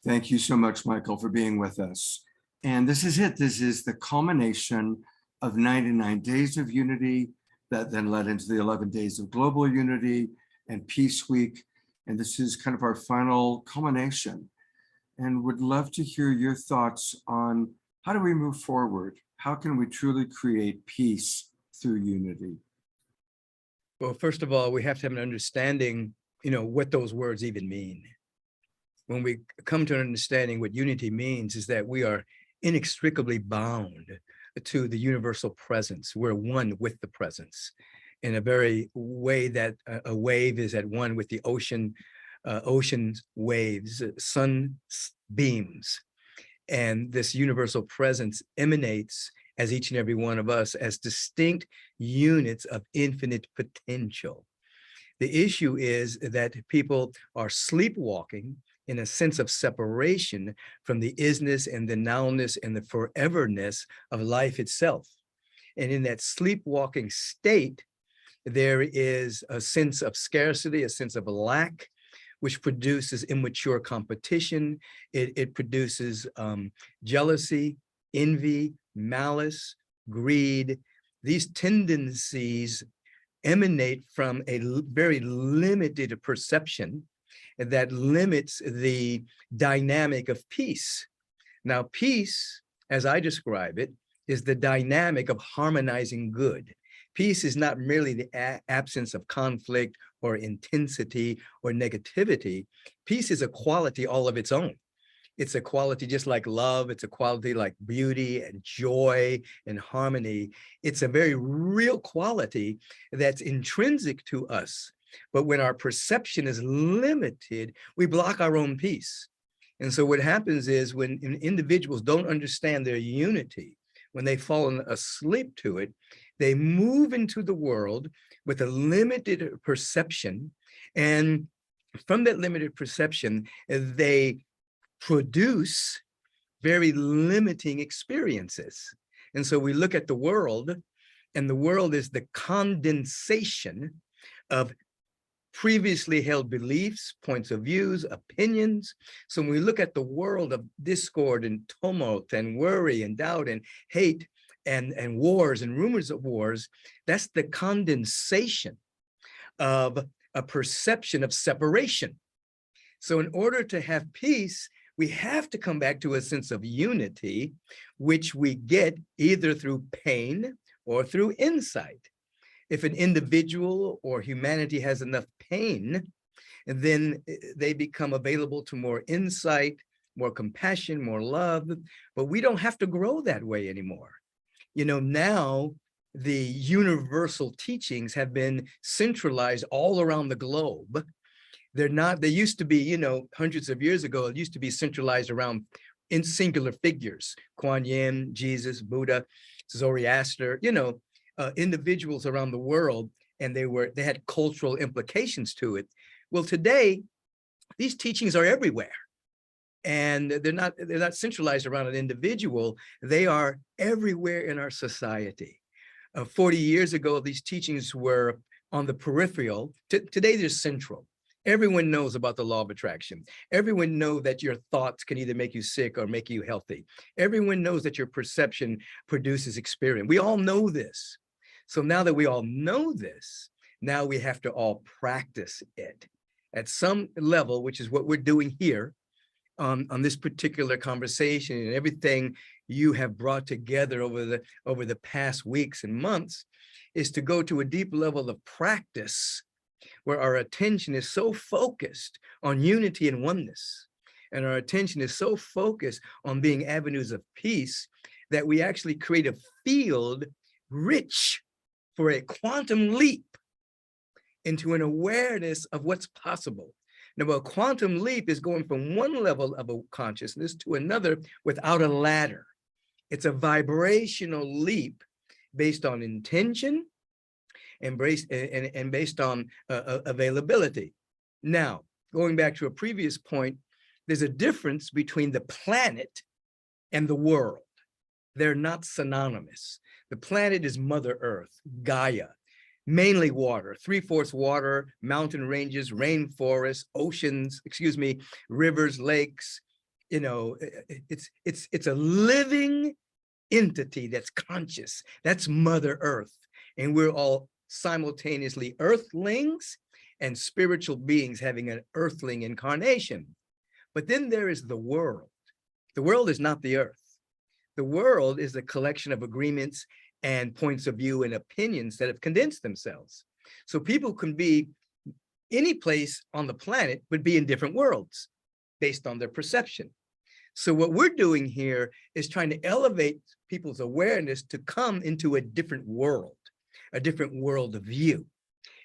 Thank you so much, Michael, for being with us. And this is it. This is the culmination of 99 days of unity that then led into the 11 days of global unity and Peace Week. And this is kind of our final culmination. And would love to hear your thoughts on how do we move forward? How can we truly create peace through unity? Well, first of all, we have to have an understanding, what those words even mean. When we come to an understanding what unity means is that we are inextricably bound to the universal presence. We're one with the presence in a very way that a wave is at one with the ocean's waves, sun beams. And this universal presence emanates as each and every one of us as distinct units of infinite potential. The issue is that people are sleepwalking in a sense of separation from the isness and the nowness and the foreverness of life itself. And in that sleepwalking state, there is a sense of scarcity, a sense of lack, which produces immature competition. It produces jealousy, envy, malice, greed. These tendencies emanate from a very limited perception that limits the dynamic of peace. Now, peace, as I describe it, is the dynamic of harmonizing good. Peace is not merely the absence of conflict or intensity or negativity. Peace is a quality all of its own. It's a quality just like love. It's a quality like beauty and joy and harmony. It's a very real quality that's intrinsic to us. But when our perception is limited, we block our own peace. And so what happens is when individuals don't understand their unity, when they fall asleep to it, they move into the world with a limited perception. And from that limited perception, they produce very limiting experiences. And so we look at the world, and the world is the condensation of previously held beliefs, points of views, opinions. So when we look at the world of discord and tumult and worry and doubt and hate and wars and rumors of wars, that's the condensation of a perception of separation. So in order to have peace, we have to come back to a sense of unity, which we get either through pain or through insight. If an individual or humanity has enough pain, then they become available to more insight, more compassion, more love, but we don't have to grow that way anymore. Now the universal teachings have been centralized all around the globe. They used to be, hundreds of years ago, it used to be centralized around in singular figures, Kuan Yin, Jesus, Buddha, Zoroaster, individuals around the world, and they had cultural implications to it. Well, today, these teachings are everywhere. And they're not centralized around an individual. They are everywhere in our society. 40 years ago, these teachings were on the peripheral. Today, they're central. Everyone knows about the law of attraction. Everyone knows that your thoughts can either make you sick or make you healthy. Everyone knows that your perception produces experience. We all know this. So now that we all know this, now we have to all practice it at some level, which is what we're doing here on this particular conversation, and everything you have brought together over the past weeks and months is to go to a deep level of practice where our attention is so focused on unity and oneness, and our attention is so focused on being avenues of peace that we actually create a field rich for a quantum leap into an awareness of what's possible. Now, a quantum leap is going from one level of a consciousness to another without a ladder. It's a vibrational leap based on intention and based on availability. Now, going back to a previous point, there's a difference between the planet and the world. They're not synonymous. The planet is Mother Earth, Gaia, mainly water, 3/4 water, mountain ranges, rainforests, oceans, rivers, lakes, you know, it's a living entity that's conscious. That's Mother Earth. And we're all simultaneously earthlings and spiritual beings having an earthling incarnation. But then there is the world. The world is not the earth. The world is a collection of agreements and points of view and opinions that have condensed themselves. So people can be any place on the planet, but be in different worlds based on their perception. So what we're doing here is trying to elevate people's awareness to come into a different world of view.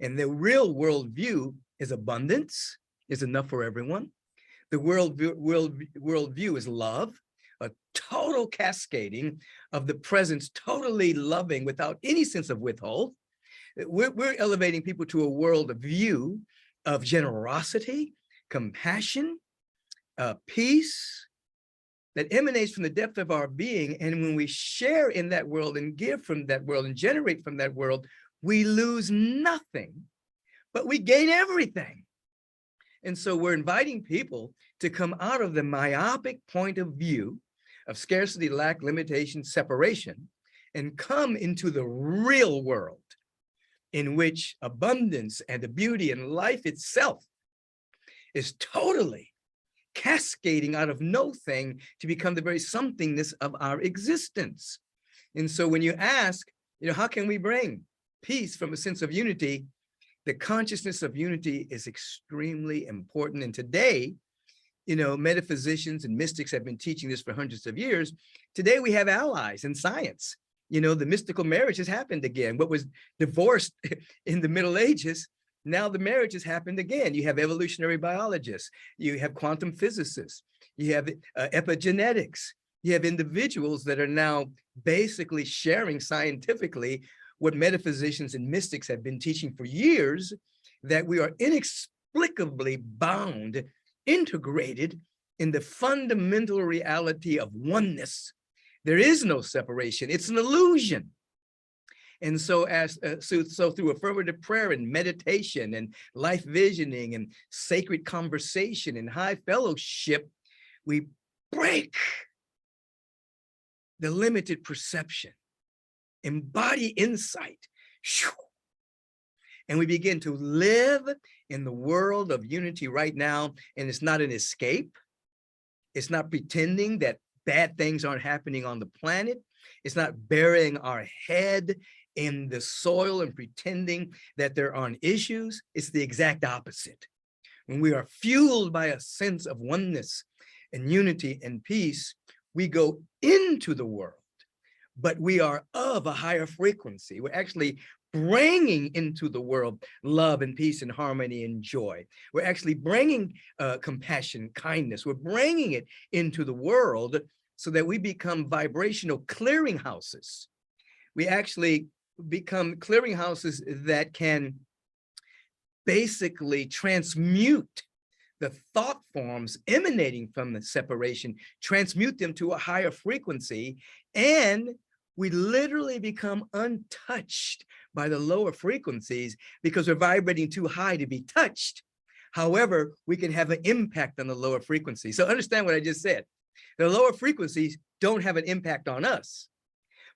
And the real world view is abundance, is enough for everyone. The world view is love, a total cascading of the presence, totally loving without any sense of withhold. We're elevating people to a world of view of generosity, compassion, peace that emanates from the depth of our being. And when we share in that world and give from that world and generate from that world, we lose nothing, but we gain everything. And so we're inviting people to come out of the myopic point of view of scarcity, lack, limitation, separation, and come into the real world in which abundance and the beauty and life itself is totally cascading out of no thing to become the very somethingness of our existence. And so when you ask, how can we bring peace from a sense of unity? The consciousness of unity is extremely important. And today, metaphysicians and mystics have been teaching this for hundreds of years. Today, we have allies in science. The mystical marriage has happened again. What was divorced in the Middle Ages, now the marriage has happened again. You have evolutionary biologists, you have quantum physicists, you have epigenetics, you have individuals that are now basically sharing scientifically what metaphysicians and mystics have been teaching for years, that we are inexplicably bound, integrated in the fundamental reality of oneness. There is no separation, it's an illusion. And so so through affirmative prayer and meditation and life visioning and sacred conversation and high fellowship, we break the limited perception, embody insight, and we begin to live in the world of unity right now. And it's not an escape. It's not pretending that bad things aren't happening on the planet. It's not burying our head in the soil and pretending that there aren't issues. It's the exact opposite. When we are fueled by a sense of oneness and unity and peace, we go into the world, but we are of a higher frequency. We're actually bringing into the world love and peace and harmony and joy. We're actually bringing compassion, kindness. We're bringing it into the world so that we become vibrational clearinghouses. We actually become clearinghouses that can basically transmute the thought forms emanating from the separation, transmute them to a higher frequency, and we literally become untouched by the lower frequencies because we're vibrating too high to be touched. However, we can have an impact on the lower frequencies. So understand what I just said. The lower frequencies don't have an impact on us,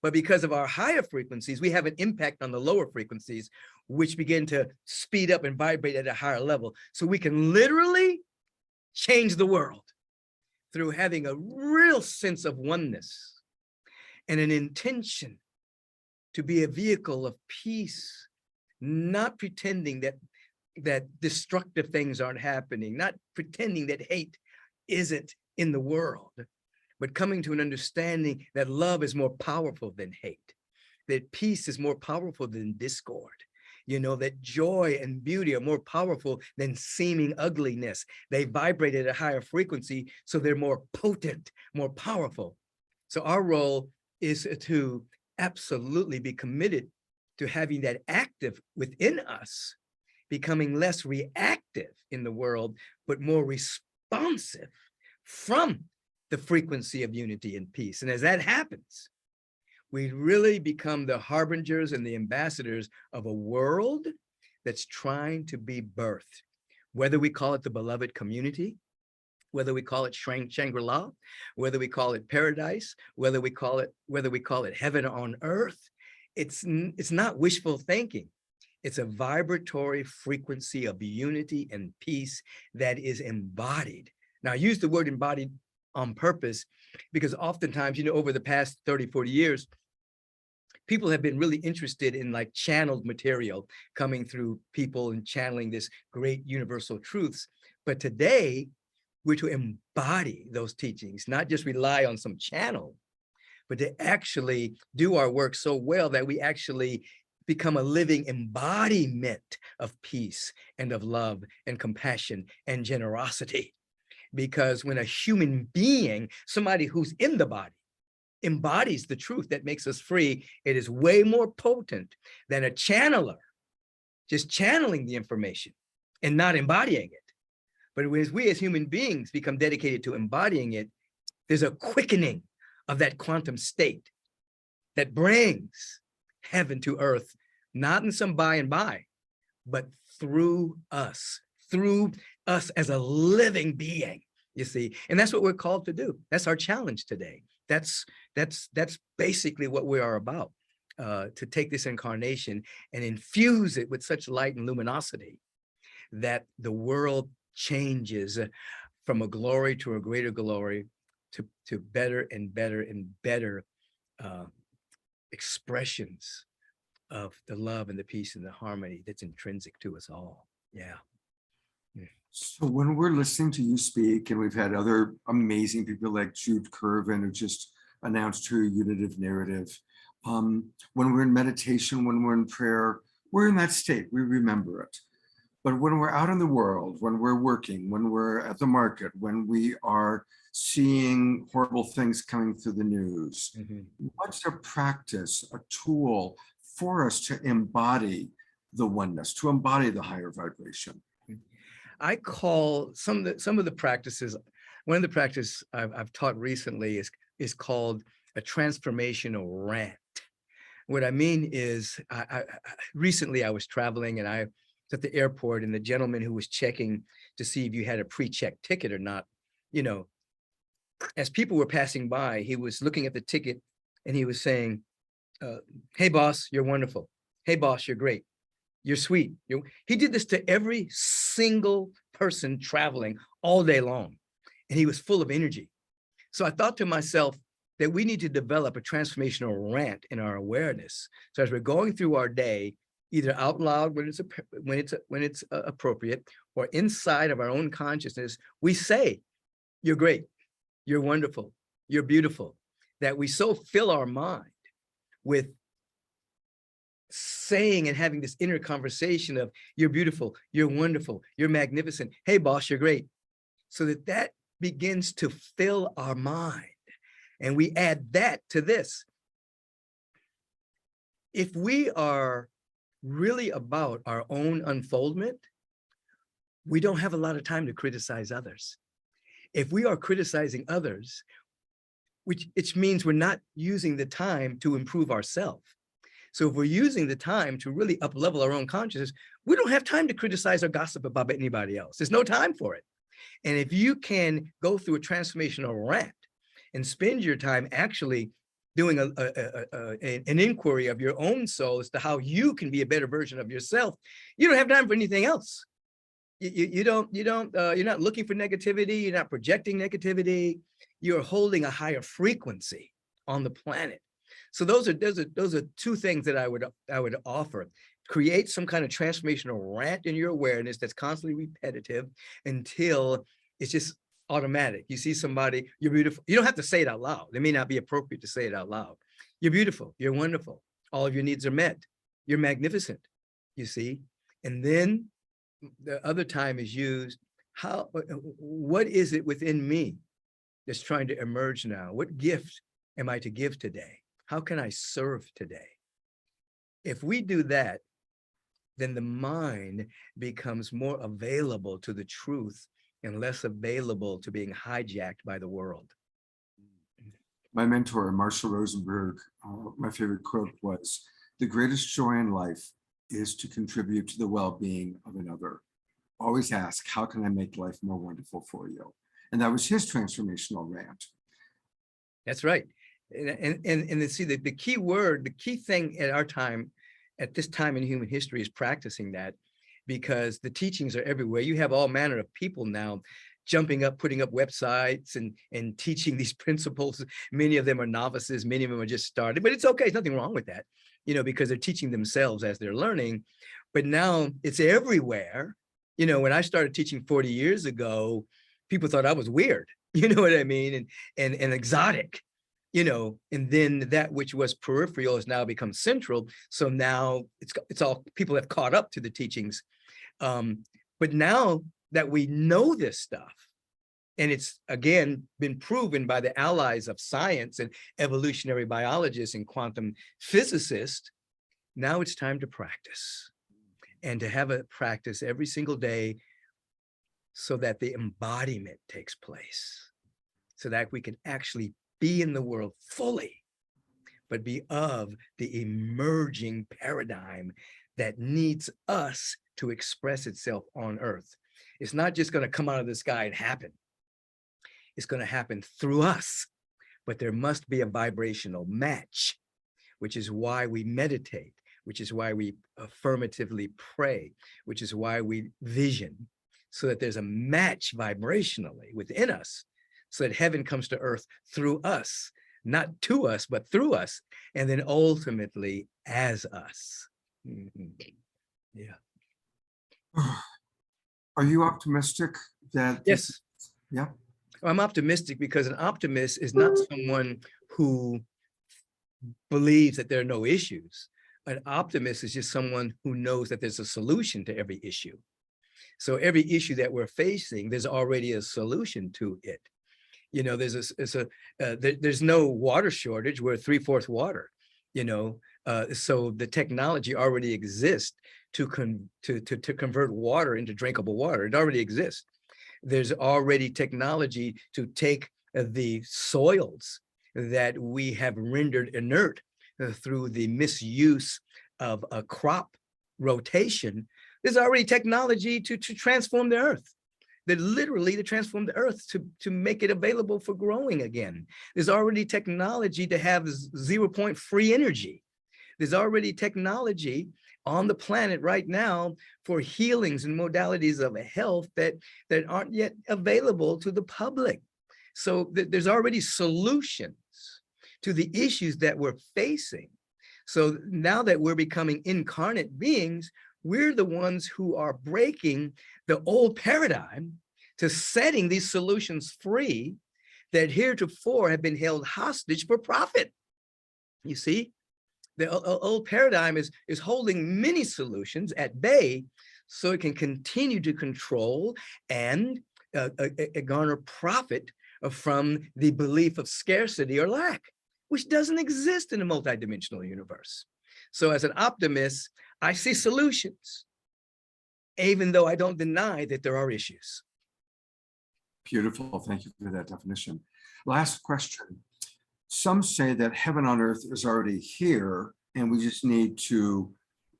but because of our higher frequencies, we have an impact on the lower frequencies, which begin to speed up and vibrate at a higher level. So we can literally change the world through having a real sense of oneness and an intention to be a vehicle of peace, not pretending that destructive things aren't happening, not pretending that hate isn't in the world, but coming to an understanding that love is more powerful than hate, that peace is more powerful than discord, that joy and beauty are more powerful than seeming ugliness. They vibrate at a higher frequency, so they're more potent, more powerful. So our role is to absolutely be committed to having that active within us, becoming less reactive in the world, but more responsive from the frequency of unity and peace. And as that happens, we really become the harbingers and the ambassadors of a world that's trying to be birthed, whether we call it the beloved community, whether we call it Shangri-La, whether we call it paradise, whether we call it heaven on earth. It's not wishful thinking. It's a vibratory frequency of unity and peace that is embodied. Now, I use the word embodied on purpose because oftentimes, you know, over the past 30, 40 years, people have been really interested in like channeled material coming through people and channeling this great universal truths. But today, we're to embody those teachings, not just rely on some channel, but to actually do our work so well that we actually become a living embodiment of peace and of love and compassion and generosity. Because when a human being, somebody who's in the body, embodies the truth that makes us free, it is way more potent than a channeler just channeling the information and not embodying it. But as we as human beings become dedicated to embodying it, there's a quickening of that quantum state that brings heaven to earth, not in some by and by, but through us as a living being, you see. And that's what we're called to do. That's our challenge today. That's basically what we are about, to take this incarnation and infuse it with such light and luminosity that the world changes from a glory to a greater glory, to better and better and better expressions of the love and the peace and the harmony that's intrinsic to us all. Yeah. So when we're listening to you speak, and we've had other amazing people like Jude Curvin, who just announced her unitive narrative, when we're in meditation, when we're in prayer, we're in that state, we remember it. But when we're out in the world, when we're working, when we're at the market, when we are seeing horrible things coming through the news, what's a practice, a tool for us to embody the oneness, to embody the higher vibration? I call some of the practices, one of the practices I've taught recently is called a transformational rant. What I mean is, recently I was traveling and I was at the airport, and the gentleman who was checking to see if you had a pre-checked ticket or not, you know, as people were passing by, he was looking at the ticket and he was saying, hey boss, you're wonderful. Hey boss, you're great. You're sweet. He did this to every single person traveling all day long, and he was full of energy. So I thought to myself that we need to develop a transformational rant in our awareness. So as we're going through our day, either out loud when it's appropriate, or inside of our own consciousness, we say, "You're great. You're wonderful. You're beautiful." That we so fill our mind with saying and having this inner conversation of "You're beautiful, you're wonderful, you're magnificent, hey boss, you're great," so that begins to fill our mind. And we add that to this. If we are really about our own unfoldment, we don't have a lot of time to criticize others. If we are criticizing others, which means we're not using the time to improve ourselves. So if we're using the time to really up-level our own consciousness, we don't have time to criticize or gossip about anybody else. There's no time for it. And if you can go through a transformational rant and spend your time actually doing an inquiry of your own soul as to how you can be a better version of yourself, you don't have time for anything else. You're not looking for negativity. You're not projecting negativity. You're holding a higher frequency on the planet. So those are two things that I would offer. Create some kind of transformational rant in your awareness that's constantly repetitive until it's just automatic. You see somebody, you're beautiful. You don't have to say it out loud. It may not be appropriate to say it out loud. You're beautiful. You're wonderful. All of your needs are met. You're magnificent. You see, and then the other time is used. What is it within me that's trying to emerge now? What gift am I to give today? How can I serve today? If we do that, then the mind becomes more available to the truth and less available to being hijacked by the world. My mentor, Marshall Rosenberg, my favorite quote was, "The greatest joy in life is to contribute to the well-being of another. Always ask, how can I make life more wonderful for you?" And that was his transformational rant. That's right. And see, the key word, the key thing at our time, at this time in human history, is practicing that, because the teachings are everywhere. You have all manner of people now jumping up, putting up websites and teaching these principles. Many of them are novices, many of them are just started, but it's okay. There's nothing wrong with that, because they're teaching themselves as they're learning. But now it's everywhere. When I started teaching 40 years ago, people thought I was weird, you know what I mean? And exotic, and then that which was peripheral has now become central. So now it's all, people have caught up to the teachings. But now that we know this stuff, and it's again been proven by the allies of science and evolutionary biologists and quantum physicists, now it's time to practice, and to have a practice every single day, so that the embodiment takes place, so that we can actually be in the world fully, but be of the emerging paradigm that needs us to express itself on earth. It's not just going to come out of the sky and happen. It's going to happen through us, but there must be a vibrational match, which is why we meditate, which is why we affirmatively pray, which is why we vision, so that there's a match vibrationally within us, so that heaven comes to earth through us, not to us, but through us, and then ultimately as us. Yeah. Are you optimistic that? Yes. Yeah. I'm optimistic because an optimist is not someone who believes that there are no issues. An optimist is just someone who knows that there's a solution to every issue. So every issue that we're facing, there's already a solution to it. There's no water shortage. We're 3/4 water. So the technology already exists to convert water into drinkable water. It already exists. There's already technology to take the soils that we have rendered inert through the misuse of a crop rotation. There's already technology to transform the earth. That literally to transform the earth to make it available for growing again. There's already technology to have 0 point free energy. There's already technology on the planet right now for healings and modalities of health that aren't yet available to the public. So there's already solutions to the issues that we're facing. So now that we're becoming incarnate beings, we're the ones who are breaking the old paradigm to setting these solutions free that heretofore have been held hostage for profit. You see, the old paradigm is holding many solutions at bay so it can continue to control and garner profit from the belief of scarcity or lack, which doesn't exist in a multidimensional universe. So as an optimist, I see solutions, even though I don't deny that there are issues. Beautiful. Thank you for that definition. Last question. Some say that heaven on earth is already here, and we just need to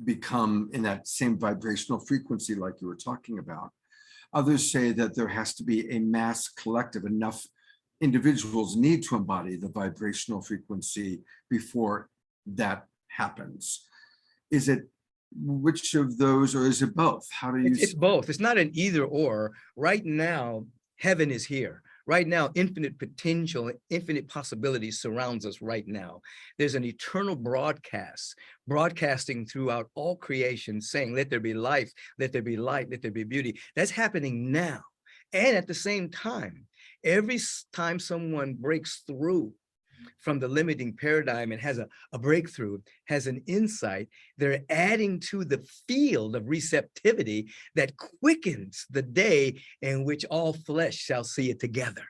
become in that same vibrational frequency like you were talking about. Others say that there has to be a mass collective. Enough individuals need to embody the vibrational frequency before that happens. Is it which of those, or is it both? How do you? It's both. It's not an either or. Right now, heaven is here. Right now, infinite potential, infinite possibilities surrounds us right now. There's an eternal broadcasting throughout all creation saying, let there be life, let there be light, let there be beauty. That's happening now. And at the same time, every time someone breaks through from the limiting paradigm and has a breakthrough, has an insight, they're adding to the field of receptivity that quickens the day in which all flesh shall see it together.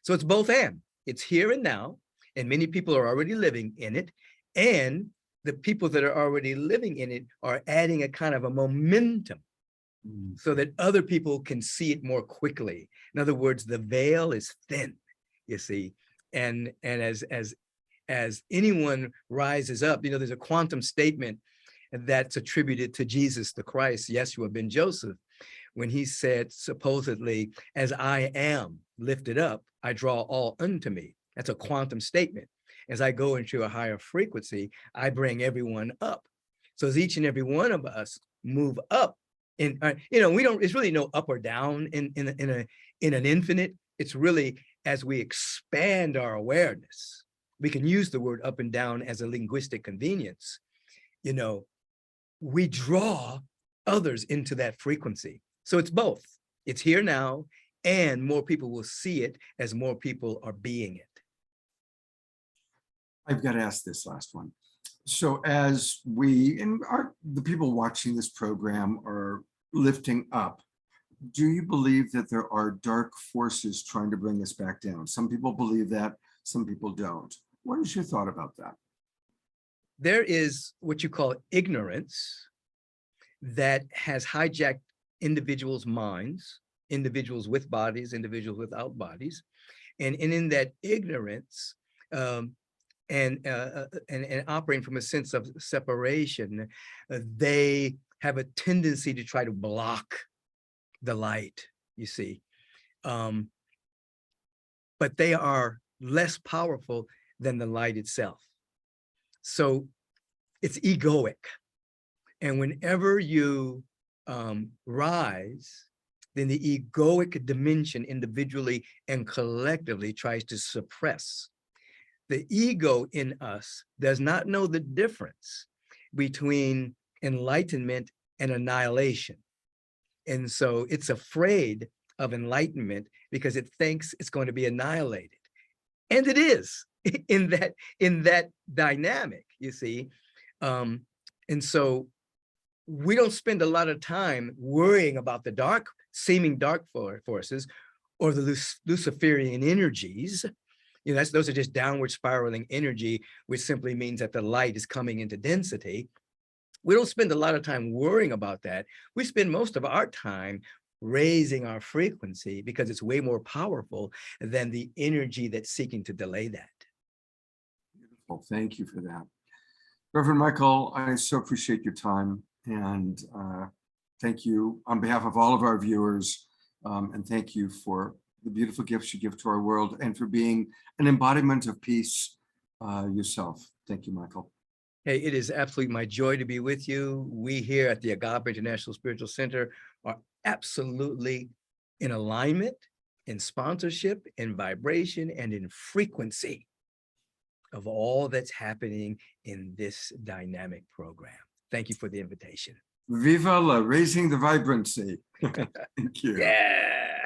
So it's both and. It's here and now, and many people are already living in it, and the people that are already living in it are adding a kind of a momentum so that other people can see it more quickly. In other words, the veil is thin, you see. And as anyone rises up, there's a quantum statement that's attributed to Jesus the Christ, Yeshua ben Joseph, when he said supposedly, as I am lifted up, I draw all unto me. That's a quantum statement. As I go into a higher frequency, I bring everyone up. So as each and every one of us move up, and we don't, it's really no up or down in an infinite. It's really as we expand our awareness. We can use the word up and down as a linguistic convenience. We draw others into that frequency. So it's both. It's here now, and more people will see it as more people are being it. I've got to ask this last one. So as the people watching this program are lifting up, do you believe that there are dark forces trying to bring us back down? Some people believe that, some people don't. What is your thought about that? There is what you call ignorance that has hijacked individuals' minds, individuals with bodies, individuals without bodies. And in that ignorance, and operating from a sense of separation, they have a tendency to try to block the light, you see. But they are less powerful than the light itself. So it's egoic. And whenever you rise, then the egoic dimension individually and collectively tries to suppress. The ego in us does not know the difference between enlightenment and annihilation. And so it's afraid of enlightenment because it thinks it's going to be annihilated. And it is in that dynamic, you see. And so we don't spend a lot of time worrying about the seeming dark forces or the Luciferian energies. Those are just downward spiraling energy, which simply means that the light is coming into density. We don't spend a lot of time worrying about that. We spend most of our time raising our frequency because it's way more powerful than the energy that's seeking to delay that. Beautiful. Thank you for that. Reverend Michael, I so appreciate your time, and thank you on behalf of all of our viewers, and thank you for the beautiful gifts you give to our world and for being an embodiment of peace yourself. Thank you, Michael. Hey, it is absolutely my joy to be with you. We here at the Agape International Spiritual Center are absolutely in alignment, in sponsorship, in vibration, and in frequency of all that's happening in this dynamic program. Thank you for the invitation. Viva la raising the vibrancy. Thank you. Yeah.